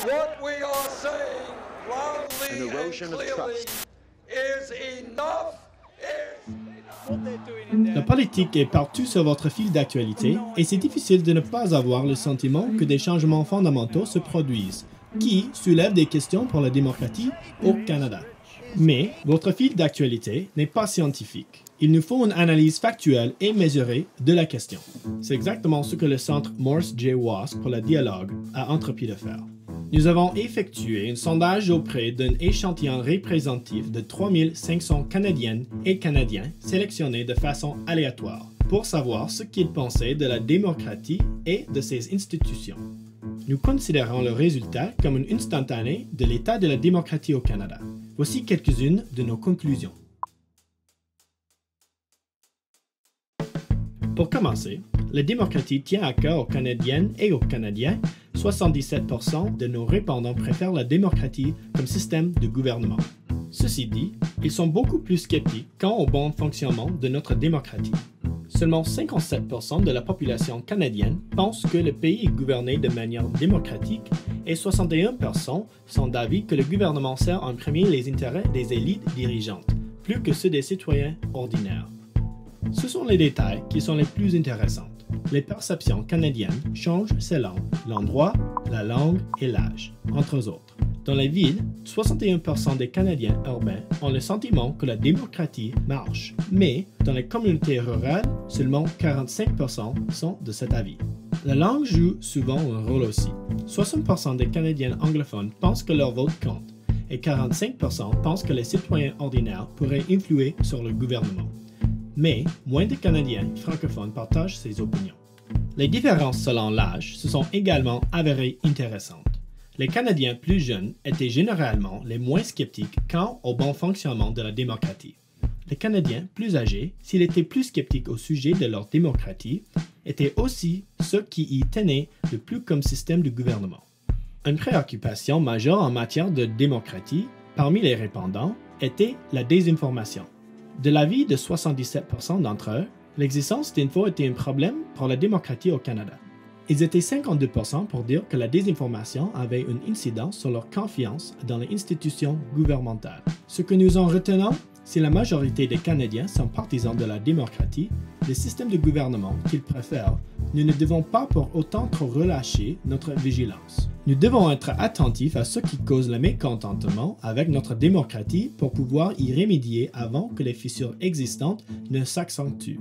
What we are saying loudly and clearly is enough La politique est partout sur votre fil d'actualité et c'est difficile de ne pas avoir le sentiment que des changements fondamentaux se produisent, qui soulèvent des questions pour la démocratie au Canada. Mais votre fil d'actualité n'est pas scientifique. Il nous faut une analyse factuelle et mesurée de la question. C'est exactement ce que le Centre Morse J. Wosk pour le dialogue a entrepris de faire. Nous avons effectué un sondage auprès d'un échantillon représentatif de 3500 Canadiennes et Canadiens sélectionnés de façon aléatoire pour savoir ce qu'ils pensaient de la démocratie et de ses institutions. Nous considérons le résultat comme une instantanée de l'état de la démocratie au Canada. Voici quelques-unes de nos conclusions. Pour commencer, la démocratie tient à cœur aux Canadiennes et aux Canadiens. 77% de nos répondants préfèrent la démocratie comme système de gouvernement. Ceci dit, ils sont beaucoup plus sceptiques quant au bon fonctionnement de notre démocratie. Seulement 57% de la population canadienne pense que le pays est gouverné de manière démocratique et 61% sont d'avis que le gouvernement sert en premier les intérêts des élites dirigeantes, plus que ceux des citoyens ordinaires. Ce sont les détails qui sont les plus intéressants. Les perceptions canadiennes changent selon l'endroit, la langue et l'âge, entre autres. Dans les villes, 61% des Canadiens urbains ont le sentiment que la démocratie marche, mais dans les communautés rurales, seulement 45% sont de cet avis. La langue joue souvent un rôle aussi. 60% des Canadiens anglophones pensent que leur vote compte, et 45% pensent que les citoyens ordinaires pourraient influer sur le gouvernement. Mais moins de Canadiens francophones partagent ces opinions. Les différences selon l'âge se sont également avérées intéressantes. Les Canadiens plus jeunes étaient généralement les moins sceptiques quant au bon fonctionnement de la démocratie. Les Canadiens plus âgés, s'ils étaient plus sceptiques au sujet de leur démocratie, étaient aussi ceux qui y tenaient le plus comme système de gouvernement. Une préoccupation majeure en matière de démocratie parmi les répondants était la désinformation. De l'avis de 77% d'entre eux, l'existence d'infos était un problème pour la démocratie au Canada. Ils étaient 52% pour dire que la désinformation avait une incidence sur leur confiance dans les institutions gouvernementales. Ce que nous en retenons, si la majorité des Canadiens sont partisans de la démocratie, le système de gouvernement qu'ils préfèrent, nous ne devons pas pour autant trop relâcher notre vigilance. Nous devons être attentifs à ce qui cause le mécontentement avec notre démocratie pour pouvoir y remédier avant que les fissures existantes ne s'accentuent.